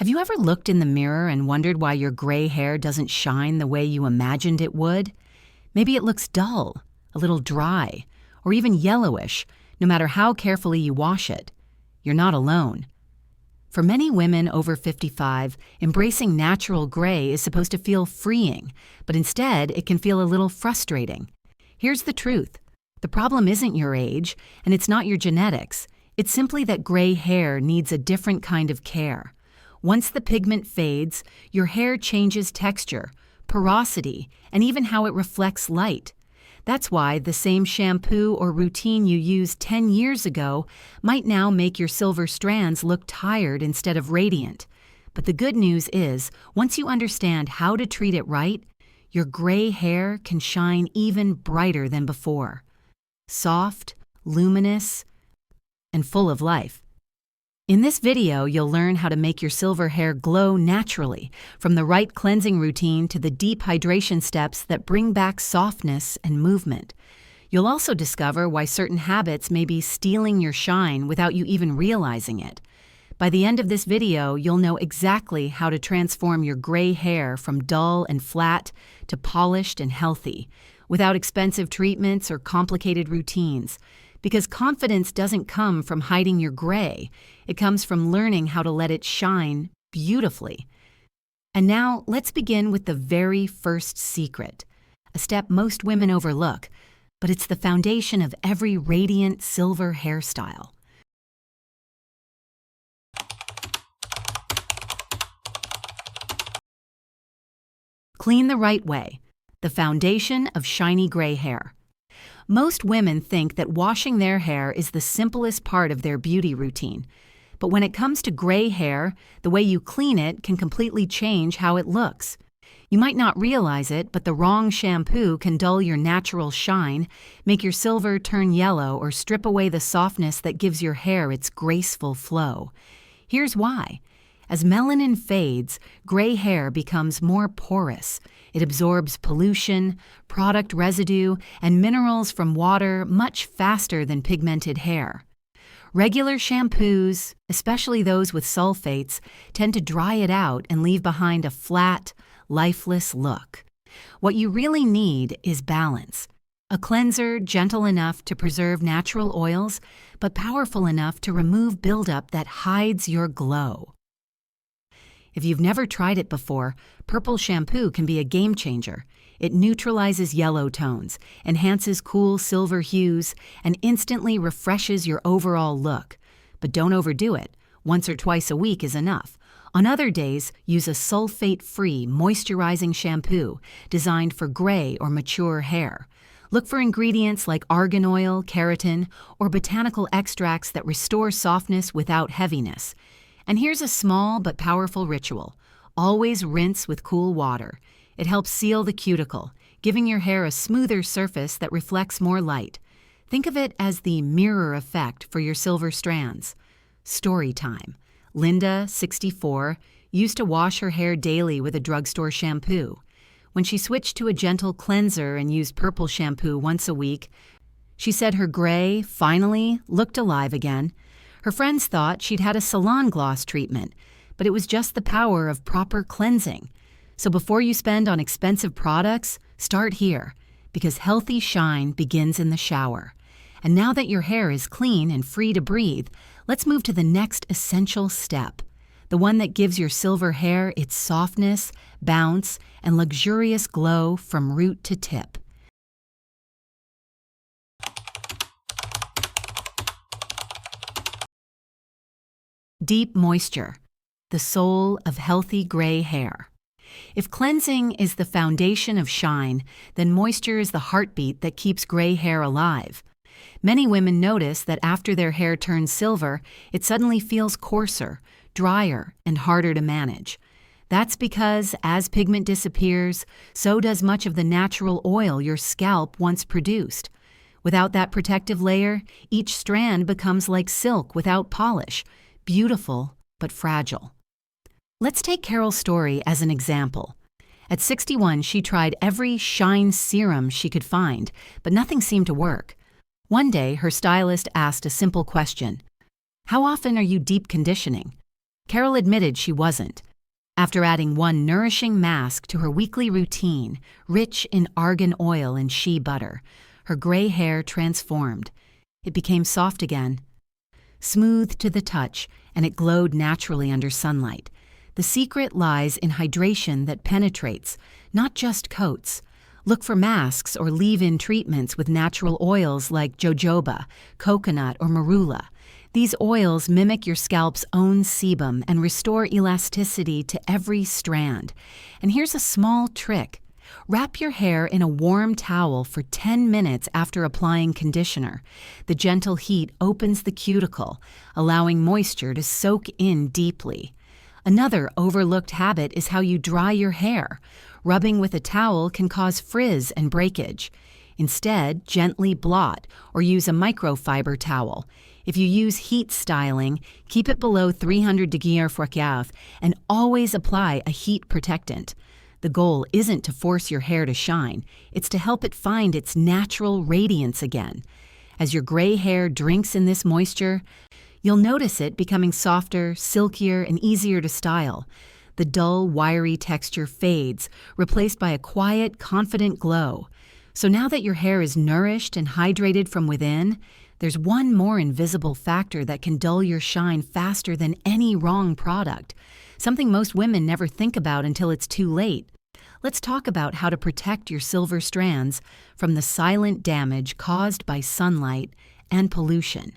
Have you ever looked in the mirror and wondered why your gray hair doesn't shine the way you imagined it would? Maybe it looks dull, a little dry, or even yellowish, no matter how carefully you wash it. You're not alone. For many women over 55, embracing natural gray is supposed to feel freeing, but instead it can feel a little frustrating. Here's the truth. The problem isn't your age, and it's not your genetics. It's simply that gray hair needs a different kind of care. Once the pigment fades, your hair changes texture, porosity, and even how it reflects light. That's why the same shampoo or routine you used 10 years ago might now make your silver strands look tired instead of radiant. But the good news is, once you understand how to treat it right, your gray hair can shine even brighter than before. Soft, luminous, and full of life. In this video, you'll learn how to make your silver hair glow naturally, from the right cleansing routine to the deep hydration steps that bring back softness and movement. You'll also discover why certain habits may be stealing your shine without you even realizing it. By the end of this video, you'll know exactly how to transform your gray hair from dull and flat to polished and healthy, without expensive treatments or complicated routines. Because confidence doesn't come from hiding your gray, it comes from learning how to let it shine beautifully. And now, let's begin with the very first secret, a step most women overlook, but it's the foundation of every radiant silver hairstyle. Clean the right way, the foundation of shiny gray hair. Most women think that washing their hair is the simplest part of their beauty routine. But when it comes to gray hair, the way you clean it can completely change how it looks. You might not realize it, but the wrong shampoo can dull your natural shine, make your silver turn yellow, or strip away the softness that gives your hair its graceful flow. Here's why. As melanin fades, gray hair becomes more porous. It absorbs pollution, product residue, and minerals from water much faster than pigmented hair. Regular shampoos, especially those with sulfates, tend to dry it out and leave behind a flat, lifeless look. What you really need is balance. A cleanser gentle enough to preserve natural oils, but powerful enough to remove buildup that hides your glow. If you've never tried it before, purple shampoo can be a game changer. It neutralizes yellow tones, enhances cool silver hues, and instantly refreshes your overall look. But don't overdo it. Once or twice a week is enough. On other days, use a sulfate-free, moisturizing shampoo designed for gray or mature hair. Look for ingredients like argan oil, keratin, or botanical extracts that restore softness without heaviness. And here's a small but powerful ritual. Always rinse with cool water. It helps seal the cuticle, giving your hair a smoother surface that reflects more light. Think of it as the mirror effect for your silver strands. Story time. Linda, 64, used to wash her hair daily with a drugstore shampoo. When she switched to a gentle cleanser and used purple shampoo once a week, she said her gray, finally, looked alive again. Her friends thought she'd had a salon gloss treatment, but it was just the power of proper cleansing. So before you spend on expensive products, start here, because healthy shine begins in the shower. And now that your hair is clean and free to breathe, let's move to the next essential step, the one that gives your silver hair its softness, bounce, and luxurious glow from root to tip. Deep moisture, the soul of healthy gray hair. If cleansing is the foundation of shine, then moisture is the heartbeat that keeps gray hair alive. Many women notice that after their hair turns silver, it suddenly feels coarser, drier, and harder to manage. That's because, as pigment disappears, so does much of the natural oil your scalp once produced. Without that protective layer, each strand becomes like silk without polish. Beautiful, but fragile. Let's take Carol's story as an example. At 61, she tried every shine serum she could find, but nothing seemed to work. One day, her stylist asked a simple question. "How often are you deep conditioning?" Carol admitted she wasn't. After adding one nourishing mask to her weekly routine, rich in argan oil and shea butter, her gray hair transformed. It became soft again, smooth to the touch, and it glowed naturally under sunlight. The secret lies in hydration that penetrates, not just coats. Look for masks or leave-in treatments with natural oils like jojoba, coconut, or marula. These oils mimic your scalp's own sebum and restore elasticity to every strand. And here's a small trick. Wrap your hair in a warm towel for 10 minutes after applying conditioner. The gentle heat opens the cuticle, allowing moisture to soak in deeply. Another overlooked habit is how you dry your hair. Rubbing with a towel can cause frizz and breakage. Instead, gently blot or use a microfiber towel. If you use heat styling, keep it below 300 degrees Celsius and always apply a heat protectant. The goal isn't to force your hair to shine, it's to help it find its natural radiance again. As your gray hair drinks in this moisture, you'll notice it becoming softer, silkier, and easier to style. The dull, wiry texture fades, replaced by a quiet, confident glow. So now that your hair is nourished and hydrated from within, there's one more invisible factor that can dull your shine faster than any wrong product. Something most women never think about until it's too late. Let's talk about how to protect your silver strands from the silent damage caused by sunlight and pollution.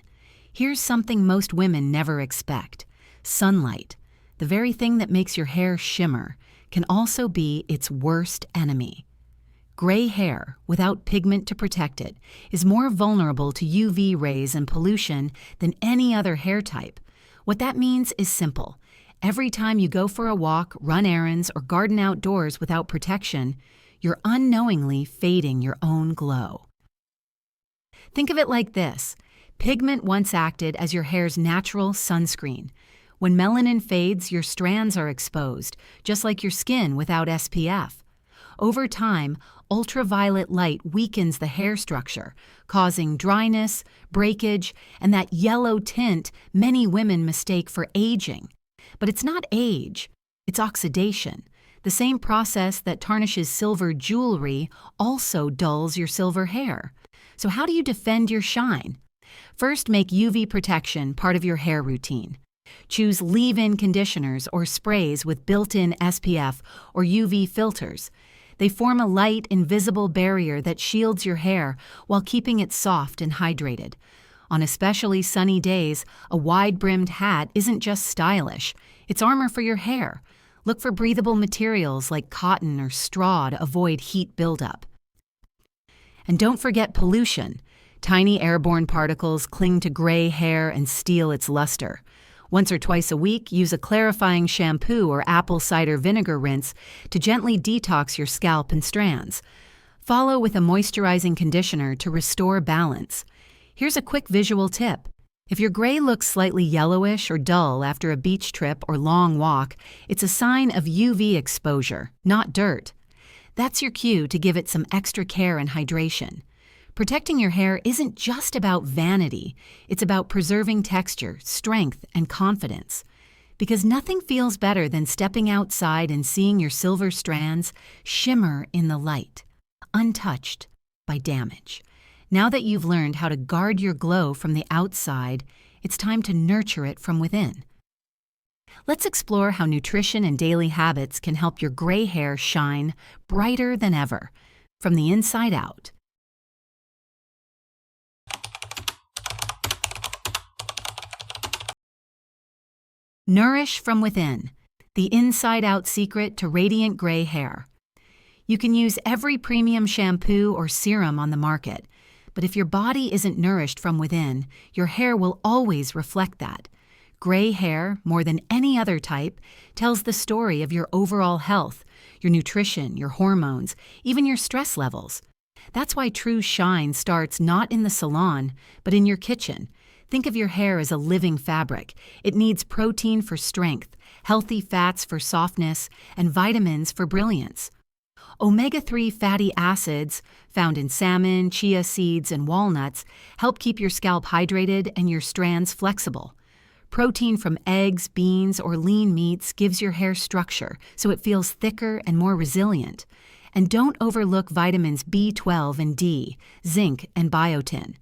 Here's something most women never expect. Sunlight, the very thing that makes your hair shimmer, can also be its worst enemy. Gray hair, without pigment to protect it, is more vulnerable to UV rays and pollution than any other hair type. What that means is simple. Every time you go for a walk, run errands, or garden outdoors without protection, you're unknowingly fading your own glow. Think of it like this. Pigment once acted as your hair's natural sunscreen. When melanin fades, your strands are exposed, just like your skin without SPF. Over time, ultraviolet light weakens the hair structure, causing dryness, breakage, and that yellow tint many women mistake for aging. But it's not age, it's oxidation. The same process that tarnishes silver jewelry also dulls your silver hair. So how do you defend your shine? First, make UV protection part of your hair routine. Choose leave-in conditioners or sprays with built-in SPF or UV filters. They form a light, invisible barrier that shields your hair while keeping it soft and hydrated. On especially sunny days, a wide-brimmed hat isn't just stylish, it's armor for your hair. Look for breathable materials like cotton or straw to avoid heat buildup. And don't forget pollution. Tiny airborne particles cling to gray hair and steal its luster. Once or twice a week, use a clarifying shampoo or apple cider vinegar rinse to gently detox your scalp and strands. Follow with a moisturizing conditioner to restore balance. Here's a quick visual tip. If your gray looks slightly yellowish or dull after a beach trip or long walk, it's a sign of UV exposure, not dirt. That's your cue to give it some extra care and hydration. Protecting your hair isn't just about vanity, it's about preserving texture, strength, and confidence. Because nothing feels better than stepping outside and seeing your silver strands shimmer in the light, untouched by damage. Now that you've learned how to guard your glow from the outside, it's time to nurture it from within. Let's explore how nutrition and daily habits can help your gray hair shine brighter than ever, from the inside out. Nourish from within, the inside-out secret to radiant gray hair. You can use every premium shampoo or serum on the market, but if your body isn't nourished from within, your hair will always reflect that. Gray hair, more than any other type, tells the story of your overall health, your nutrition, your hormones, even your stress levels. That's why true shine starts not in the salon, but in your kitchen. Think of your hair as a living fabric. It needs protein for strength, healthy fats for softness, and vitamins for brilliance. Omega-3 fatty acids, found in salmon, chia seeds, and walnuts, help keep your scalp hydrated and your strands flexible. Protein from eggs, beans, or lean meats gives your hair structure so it feels thicker and more resilient. And don't overlook vitamins B12 and D, zinc, and biotin.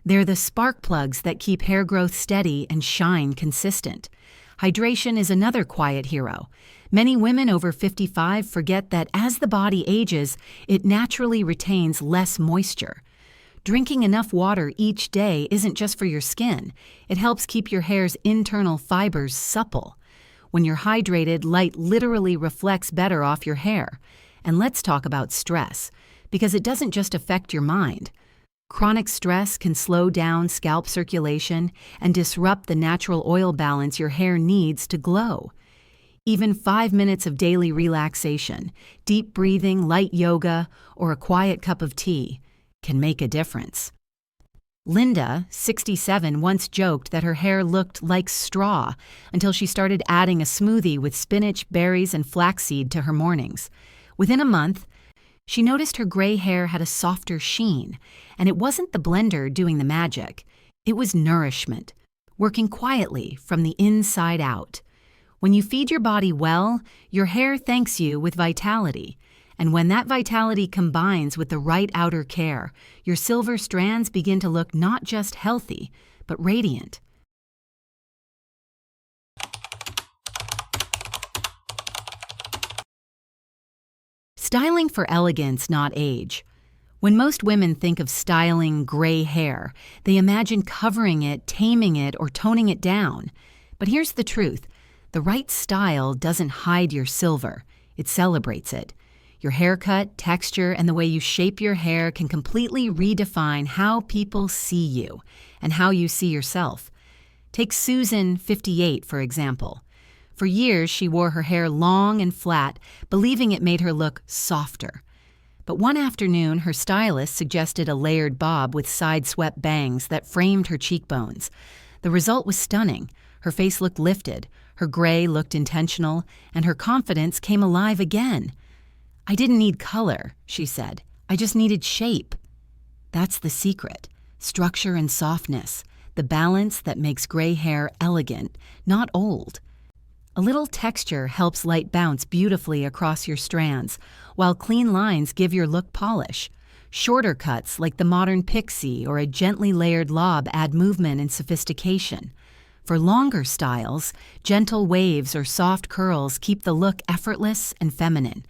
They're the spark plugs that keep hair growth steady and shine consistent. Hydration is another quiet hero. Many women over 55 forget that as the body ages, it naturally retains less moisture. Drinking enough water each day isn't just for your skin. It helps keep your hair's internal fibers supple. When you're hydrated, light literally reflects better off your hair. And let's talk about stress, because it doesn't just affect your mind. Chronic stress can slow down scalp circulation and disrupt the natural oil balance your hair needs to glow. Even 5 minutes of daily relaxation, deep breathing, light yoga, or a quiet cup of tea can make a difference. Linda, 67, once joked that her hair looked like straw until she started adding a smoothie with spinach, berries, and flaxseed to her mornings. Within a month, she noticed her gray hair had a softer sheen, and it wasn't the blender doing the magic. It was nourishment, working quietly from the inside out. When you feed your body well, your hair thanks you with vitality. And when that vitality combines with the right outer care, your silver strands begin to look not just healthy, but radiant. Styling for elegance, not age. When most women think of styling gray hair, they imagine covering it, taming it, or toning it down. But here's the truth. The right style doesn't hide your silver. It celebrates it. Your haircut, texture, and the way you shape your hair can completely redefine how people see you and how you see yourself. Take Susan, 58, for example. For years, she wore her hair long and flat, believing it made her look softer. But one afternoon, her stylist suggested a layered bob with side-swept bangs that framed her cheekbones. The result was stunning. Her face looked lifted, her gray looked intentional, and her confidence came alive again. "I didn't need color," she said. "I just needed shape." That's the secret. Structure and softness. The balance that makes gray hair elegant, not old. A little texture helps light bounce beautifully across your strands, while clean lines give your look polish. Shorter cuts like the modern pixie or a gently layered lob add movement and sophistication. For longer styles, gentle waves or soft curls keep the look effortless and feminine.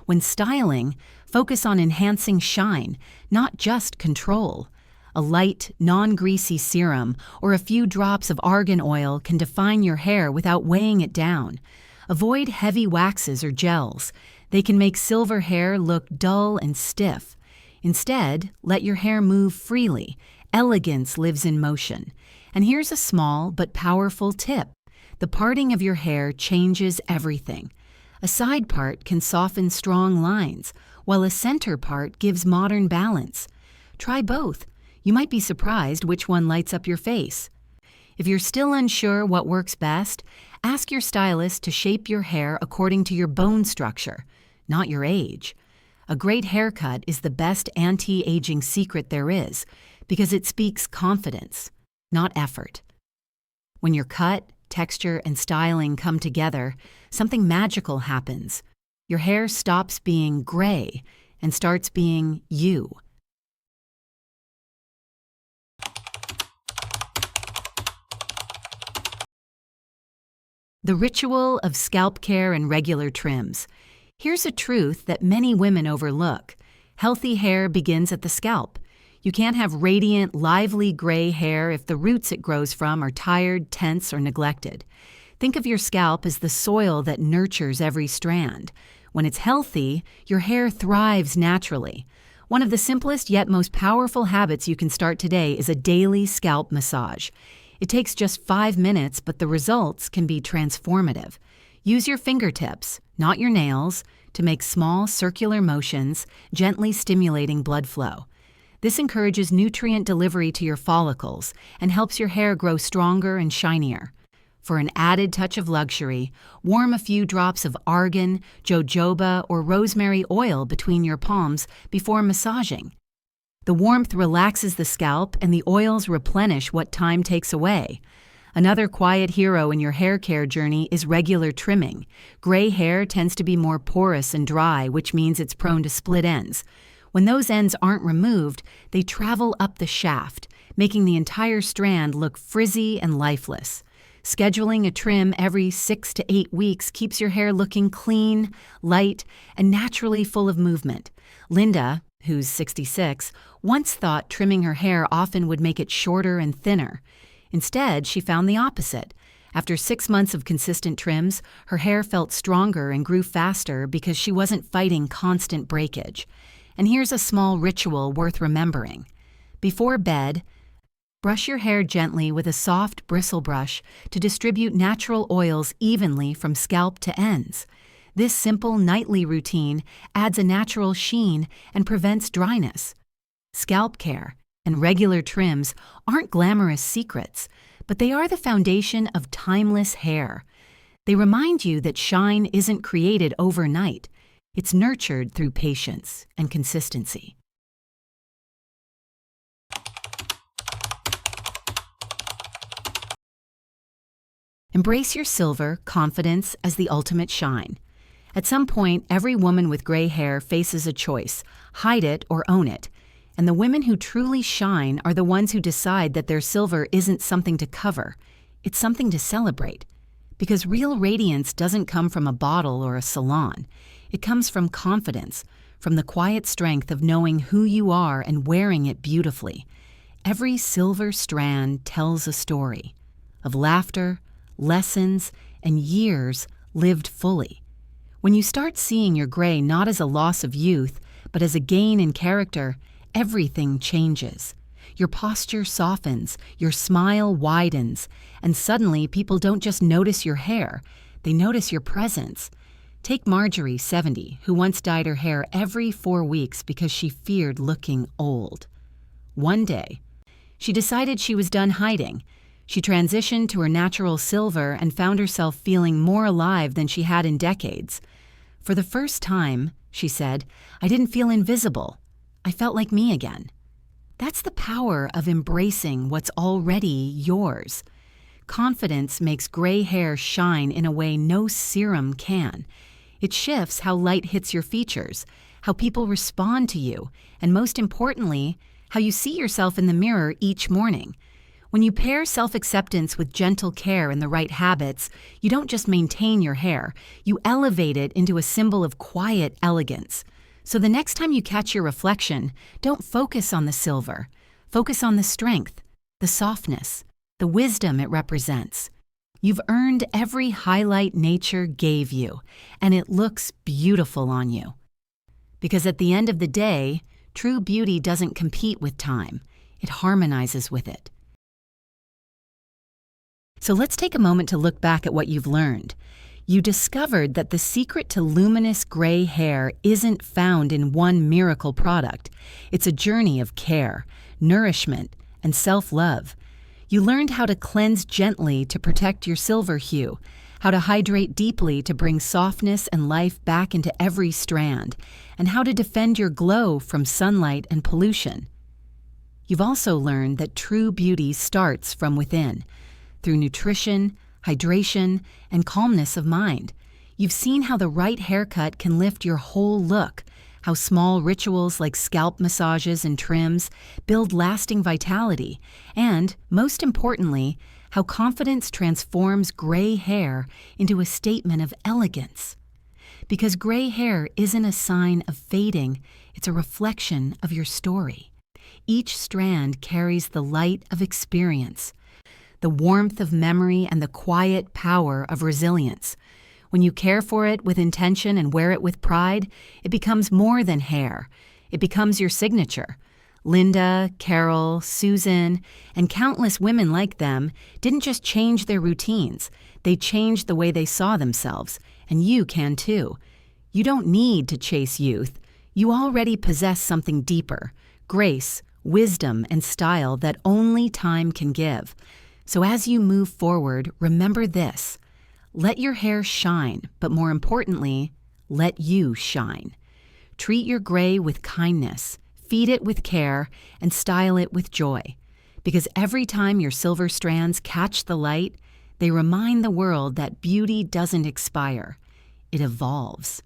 When styling, focus on enhancing shine, not just control. A light, non-greasy serum or a few drops of argan oil can define your hair without weighing it down. Avoid heavy waxes or gels. They can make silver hair look dull and stiff. Instead, let your hair move freely. Elegance lives in motion. And here's a small but powerful tip. The parting of your hair changes everything. A side part can soften strong lines, while a center part gives modern balance. Try both. You might be surprised which one lights up your face. If you're still unsure what works best, ask your stylist to shape your hair according to your bone structure, not your age. A great haircut is the best anti-aging secret there is, because it speaks confidence, not effort. When your cut, texture, and styling come together, something magical happens. Your hair stops being gray and starts being you. The ritual of scalp care and regular trims. Here's a truth that many women overlook. Healthy hair begins at the scalp. You can't have radiant, lively gray hair if the roots it grows from are tired, tense, or neglected. Think of your scalp as the soil that nurtures every strand. When it's healthy, your hair thrives naturally. One of the simplest yet most powerful habits you can start today is a daily scalp massage. It takes just 5 minutes, but the results can be transformative. Use your fingertips, not your nails, to make small circular motions, gently stimulating blood flow. This encourages nutrient delivery to your follicles and helps your hair grow stronger and shinier. For an added touch of luxury, warm a few drops of argan, jojoba, or rosemary oil between your palms before massaging. The warmth relaxes the scalp and the oils replenish what time takes away. Another quiet hero in your hair care journey is regular trimming. Gray hair tends to be more porous and dry, which means it's prone to split ends. When those ends aren't removed, they travel up the shaft, making the entire strand look frizzy and lifeless. Scheduling a trim every 6 to 8 weeks keeps your hair looking clean, light, and naturally full of movement. Linda, who's 66, once thought trimming her hair often would make it shorter and thinner. Instead, she found the opposite. After 6 months of consistent trims, her hair felt stronger and grew faster because she wasn't fighting constant breakage. And here's a small ritual worth remembering. Before bed, brush your hair gently with a soft bristle brush to distribute natural oils evenly from scalp to ends. This simple nightly routine adds a natural sheen and prevents dryness. Scalp care and regular trims aren't glamorous secrets, but they are the foundation of timeless hair. They remind you that shine isn't created overnight. It's nurtured through patience and consistency. Embrace your silver confidence as the ultimate shine. At some point, every woman with gray hair faces a choice: hide it or own it. And the women who truly shine are the ones who decide that their silver isn't something to cover, it's something to celebrate. Because real radiance doesn't come from a bottle or a salon. It comes from confidence, from the quiet strength of knowing who you are and wearing it beautifully. Every silver strand tells a story of laughter, lessons, and years lived fully. When you start seeing your gray not as a loss of youth, but as a gain in character, everything changes. Your posture softens, your smile widens, and suddenly people don't just notice your hair, they notice your presence. Take Marjorie, 70, who once dyed her hair every 4 weeks because she feared looking old. One day, she decided she was done hiding. She transitioned to her natural silver and found herself feeling more alive than she had in decades. For the first time, she said, I didn't feel invisible. I felt like me again. That's the power of embracing what's already yours. Confidence makes gray hair shine in a way no serum can. It shifts how light hits your features, how people respond to you, and most importantly, how you see yourself in the mirror each morning. When you pair self-acceptance with gentle care and the right habits, you don't just maintain your hair, you elevate it into a symbol of quiet elegance. So the next time you catch your reflection, don't focus on the silver. Focus on the strength, the softness, the wisdom it represents. You've earned every highlight nature gave you, and it looks beautiful on you. Because at the end of the day, true beauty doesn't compete with time. It harmonizes with it. So let's take a moment to look back at what you've learned. You discovered that the secret to luminous gray hair isn't found in one miracle product. It's a journey of care, nourishment, and self-love. You learned how to cleanse gently to protect your silver hue, how to hydrate deeply to bring softness and life back into every strand, and how to defend your glow from sunlight and pollution. You've also learned that true beauty starts from within, through nutrition, hydration, and calmness of mind. You've seen how the right haircut can lift your whole look, how small rituals like scalp massages and trims build lasting vitality, and, most importantly, how confidence transforms gray hair into a statement of elegance. Because gray hair isn't a sign of fading, it's a reflection of your story. Each strand carries the light of experience, the warmth of memory, and the quiet power of resilience. When you care for it with intention and wear it with pride, it becomes more than hair. It becomes your signature. Linda, Carol, Susan, and countless women like them didn't just change their routines, they changed the way they saw themselves, and you can too. You don't need to chase youth. You already possess something deeper: grace, wisdom, and style that only time can give. So as you move forward, remember this: let your hair shine, but more importantly, let you shine. Treat your gray with kindness, feed it with care, and style it with joy. Because every time your silver strands catch the light, they remind the world that beauty doesn't expire, it evolves.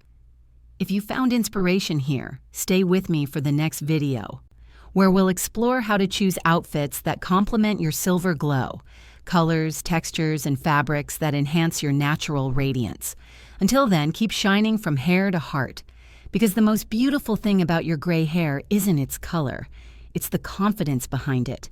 If you found inspiration here, stay with me for the next video, where we'll explore how to choose outfits that complement your silver glow, colors, textures, and fabrics that enhance your natural radiance. Until then, keep shining from hair to heart, because the most beautiful thing about your gray hair isn't its color, it's the confidence behind it.